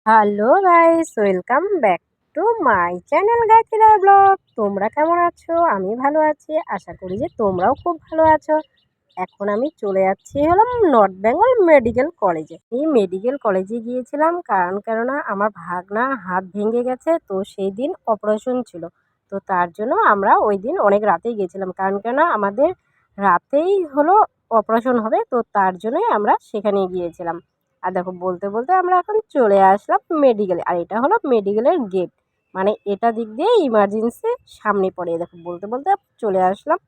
Hello guys, welcome back to my channel Gayatri blog. তোমরা কেমন আছো? আমি ভালো আছি, আশা করি যে তোমরাও খুব ভালো আছো। এখন আমি চলে যাচ্ছি হলাম নর্থ বেঙ্গল মেডিকেল কলেজে। এই মেডিকেল কলেজে গিয়েছিলাম কেননা আমার ভাগনার হাত ভেঙে গেছে, তো সেই দিন অপারেশন ছিল। তো তার জন্য আমরা ওই দিন অনেক রাতেই গিয়েছিলাম, কেননা আমাদের রাতেই হলো অপারেশন হবে, তো তার জন্যই আমরা সেখানে গিয়েছিলাম। আর দেখো বলতে বলতে আমরা এখন চলে আসলাম মেডিকেলে। আর এটা হলো মেডিকেলের গেট, মানে এটা দিক দিয়ে ইমার্জেন্সি সামনে পড়ে। দেখো বলতে বলতে চলে আসলাম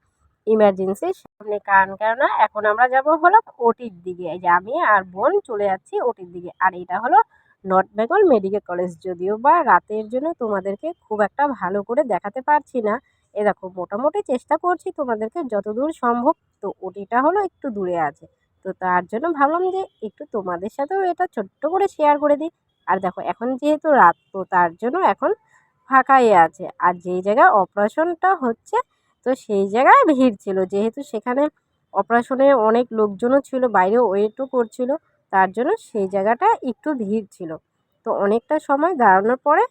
ইমার্জেন্সির সামনে। কেননা এখন আমরা যাব হলো ওটির দিকে। এই যে আমি আর বোন চলে যাচ্ছি ওটির দিকে। আর এটা হলো নর্থ বেঙ্গল মেডিকেল কলেজ। যদিও বা রাতের জন্য তোমাদেরকে খুব একটা ভালো করে দেখাতে পারছি না। এ দেখো মোটামুটি চেষ্টা করছি তোমাদেরকে যতদূর সম্ভব। তো ওটিটা হলো একটু দূরে আছে, তো তার জন্য ভাবলাম যে একটু তোমাদের সাথেও এটা ছোট্ট করে শেয়ার করে দিই। আর দেখো এখন যেহেতু রাত, তো তার জন্য এখন ফাঁকাই আছে। আর যেই জায়গায় অপারেশনটা হচ্ছে, তো সেই জায়গায় ভিড় ছিল, যেহেতু সেখানে অপারেশনে অনেক লোকজনও ছিল, বাইরে ওয়েটও করছিল, তার জন্য সেই জায়গাটা একটু ভিড় ছিল। তো অনেকটা সময় দাঁড়ানোর পরে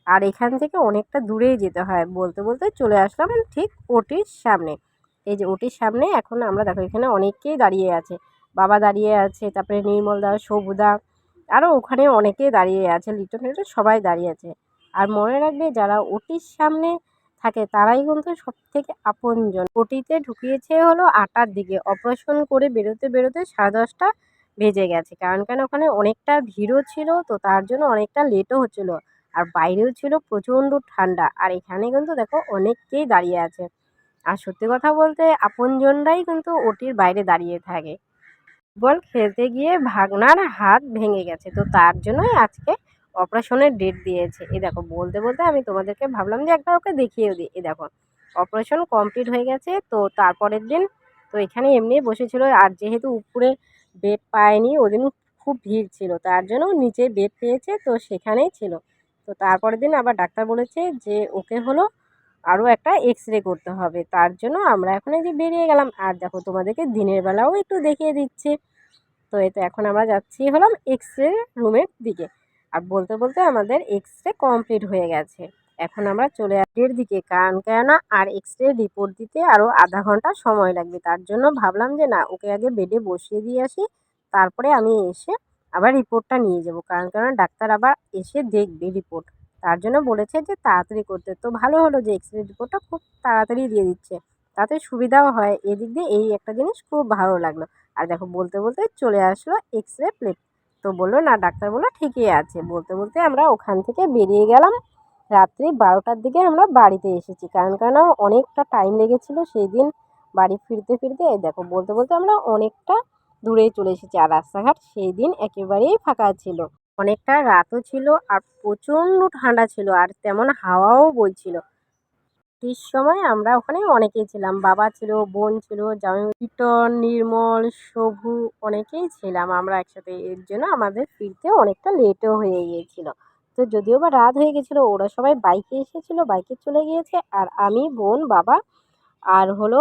আর এখান থেকে অনেকটা দূরেই যেতে হয়। বলতে বলতে চলে আসলাম ঠিক ওটির সামনে। এই যে ওটির সামনে এখন আমরা দেখো এখানে অনেকেই দাঁড়িয়ে আছে। বাবা দাঁড়িয়ে আছে, তারপরে নির্মলদা, সবুদা, আরও ওখানে অনেকেই দাঁড়িয়ে আছে, লিটন ফিটন সবাই দাঁড়িয়ে আছে। আর মনে রাখবে যারা ওটির সামনে থাকে তারাই কিন্তু সব থেকে আপনজন। ওটিতে ঢুকিয়েছে হলো 8টার দিকে, অপারেশন করে বেরোতে বেরোতে 10:30টা বেজে গেছে। কেন ওখানে অনেকটা ভিড়ও ছিল, তো তার জন্য অনেকটা লেটও হচ্ছিল। আর বাইরেও ছিল প্রচণ্ড ঠান্ডা। আর এখানে কিন্তু দেখো অনেককেই দাঁড়িয়ে আছে। আর সত্যি কথা বলতে আপনজনরাই কিন্তু ওটির বাইরে দাঁড়িয়ে থাকে। ফুটবল খেলতে গিয়ে ভাগনার হাত ভেঙে গেছে, তো তার জন্যই আজকে অপারেশনের ডেট দিয়েছে। এই দেখো বলতে বলতে আমি তোমাদেরকে ভাবলাম যে একটা ওকে দেখিয়েও দিই। এই দেখো অপারেশন কমপ্লিট হয়ে গেছে। তো তারপরের দিন তো এখানে এমনি বসেছিল। আর যেহেতু উপরে বেড পায়নি, ওদিন খুব ভিড় ছিল, তার জন্য নিচে বেড পেয়েছে, তো সেখানেই ছিল। তো তারপরের দিন আবার ডাক্তার বলেছে যে ওকে হলো আরও একটা এক্স-রে করতে হবে। তার জন্য আমরা এখন এই যে বেরিয়ে গেলাম। আর দেখো তোমাদেরকে দিনের বেলাও একটু দেখিয়ে দিচ্ছি। তো এই তো এখন আমরা যাচ্ছি হলাম এক্স-রে রুমের দিকে। আর বলতে বলতে আমাদের এক্স-রে কমপ্লিট হয়ে গেছে। এখন আমরা চলে এর দিকে, কেননা আর এক্স-রে রিপোর্ট দিতে আরও আধা ঘন্টা সময় লাগবে। তার জন্য ভাবলাম যে না, ওকে আগে বেডে বসিয়ে দিয়ে আসি, তারপরে আমি এসে আবার রিপোর্টটা নিয়ে যাব। কেননা ডাক্তার আবার এসে দেখবে রিপোর্ট, তার জন্য বলেছে যে তাড়াতাড়ি করতে। তো ভালো হলো যে এক্স-রে রিপোর্টটা খুব তাড়াতাড়ি দিয়ে দিচ্ছে, তাতে সুবিধাও হয়। এদিক দিয়ে এই একটা জিনিস খুব ভালো লাগলো। আর দেখো বলতে বলতে চলে আসলো এক্স-রে প্লেট। তো বললো না, ডাক্তার বললো ঠিকই আছে। বলতে বলতে আমরা ওখান থেকে বেরিয়ে গেলাম। রাত্রি 12টার দিকে আমরা বাড়িতে এসেছি, কেন অনেকটা টাইম লেগেছিলো সেই দিন বাড়ি ফিরতে ফিরতে। এই দেখো বলতে বলতে আমরা অনেকটা দূরে চলে এসেছি। আর রাস্তাঘাট সেই দিন একেবারেই ফাঁকা ছিল, অনেকটা রাতও ছিল, আর প্রচণ্ড ঠান্ডা ছিল, আর তেমন হাওয়াও বইছিল। ছুটির সময় আমরা ওখানে অনেকেই ছিলাম, বাবা ছিল, বোন ছিল, জামাই লিটন, নির্মল, সবু, অনেকেই ছিলাম আমরা একসাথে। এর জন্য আমাদের ফিরতে অনেকটা লেটও হয়ে গিয়েছিল। তো যদিও বা রাত হয়ে গেছিলো, ওরা সবাই বাইকে এসেছিলো, বাইকে চলে গিয়েছে। আর আমি, বোন, বাবা আর হলো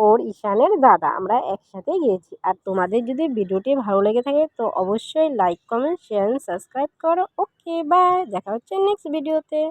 ওর ঈশানের দাদা, আমরা একসাথে গিয়েছি। আর তোমাদের যদি ভিডিওটি ভালো লেগে থাকে তো অবশ্যই লাইক, কমেন্ট, শেয়ার, সাবস্ক্রাইব করো। ওকে বাই, দেখা হচ্ছে নেক্সট ভিডিওতে।